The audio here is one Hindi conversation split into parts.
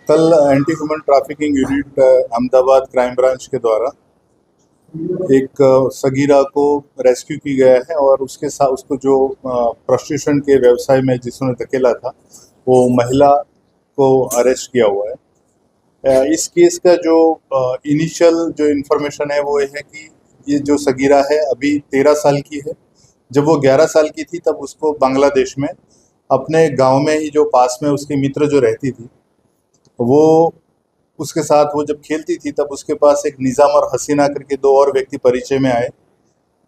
कल anti human trafficking unit Ahmedabad crime branch के द्वारा एक सगीरा को रेस्क्यू की गया है और उसके साथ उसको जो प्रोस्टिट्यूशन के व्यवसाय में जिसने धकेला था वो महिला को अरेस्ट किया हुआ है। इस केस का जो इनिशियल जो इन्फॉर्मेशन है वो ये है कि ये जो सगीरा है अभी 13 साल की है। जब वो 11 साल की थी तब उसको बांग्लादेश में अपने गांव में ही जो पास में उसके मित्र जो रहती थी वो उसके साथ वो जब खेलती थी तब उसके पास एक निज़ाम और हसीना करके दो और व्यक्ति परिचय में आए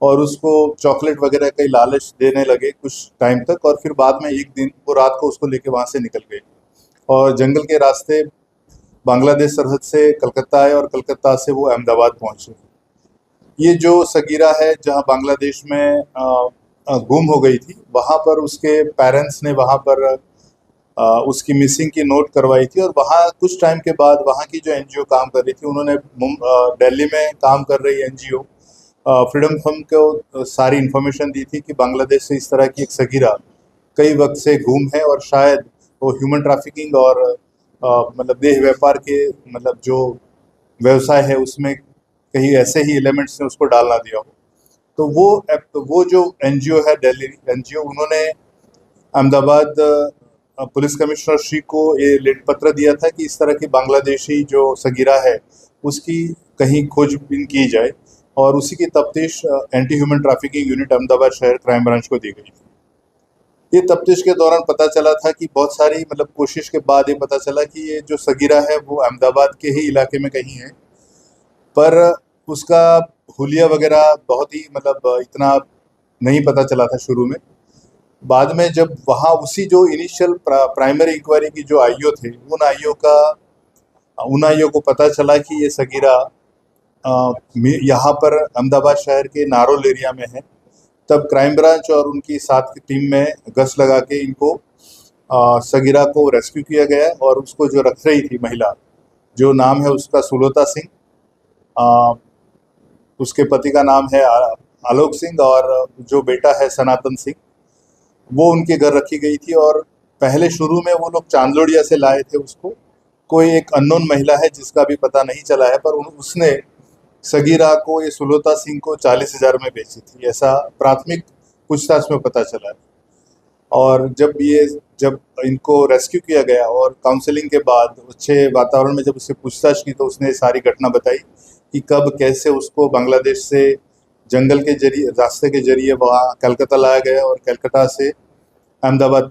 और उसको चॉकलेट वगैरह का लालच देने लगे कुछ टाइम तक, और फिर बाद में एक दिन वो रात को उसको लेके वहाँ से निकल गए और जंगल के रास्ते बांग्लादेश सरहद से कलकत्ता आए और कलकत्ता से वो अहमदाबाद पहुँचे। ये जो सगीरा है जहाँ बांग्लादेश में गुम हो गई थी, वहाँ पर उसके पेरेंट्स ने वहाँ पर उसकी मिसिंग की नोट करवाई थी और वहाँ कुछ टाइम के बाद वहाँ की जो एनजीओ काम कर रही थी उन्होंने दिल्ली में काम कर रही एनजीओ फ्रीडम फर्म को सारी इन्फॉर्मेशन दी थी कि बांग्लादेश से इस तरह की एक सगीरा कई वक्त से गुम है और शायद वो ह्यूमन ट्रैफिकिंग और मतलब देह व्यापार के मतलब जो व्यवसाय है उसमें कहीं ऐसे ही एलिमेंट्स ने उसको डाल ना दिया हो। तो वो जो एनजीओ है दिल्ली एनजीओ, उन्होंने अहमदाबाद पुलिस कमिश्नर श्री को ये लेट पत्र दिया था कि इस तरह की बांग्लादेशी जो सगीरा है उसकी कहीं खोजबीन की जाए और उसी की तफ्तीश anti human trafficking unit Ahmedabad शहर क्राइम ब्रांच को दी गई थी। ये तफ्तीश के दौरान पता चला था कि बहुत सारी मतलब कोशिश के बाद ये पता चला कि ये जो सगीरा है वो अहमदाबाद के ही इलाके में कहीं है, पर उसका हुलिया वगैरह बहुत ही मतलब इतना नहीं पता चला था शुरू में। बाद में जब वहाँ उसी जो इनिशियल प्राइमरी इंक्वायरी की जो आईओ थे उन आईओ को पता चला कि ये सगीरा यहाँ पर अहमदाबाद शहर के नारोल एरिया में है। तब क्राइम ब्रांच और उनकी साथ की टीम में गश्त लगा के इनको सगीरा को रेस्क्यू किया गया और उसको जो रख रही थी महिला, जो नाम है उसका सुलोता सिंह, उसके पति का नाम है आलोक सिंह और जो बेटा है सनातन सिंह, वो उनके घर रखी गई थी। और पहले शुरू में वो लोग चांदलोड़िया से लाए थे उसको, कोई एक अननोन महिला है जिसका भी पता नहीं चला है, पर उसने सगीरा को ये सुलोता सिंह को 40,000 में बेची थी, ऐसा प्राथमिक पूछताछ में पता चला है। और जब इनको रेस्क्यू किया गया और काउंसलिंग के बाद अच्छे वातावरण में जब उससे पूछताछ की तो उसने सारी घटना बताई कि कब कैसे उसको बांग्लादेश से जंगल के जरिए रास्ते के जरिए वहाँ कलकत्ता लाया गया और कलकत्ता से अहमदाबाद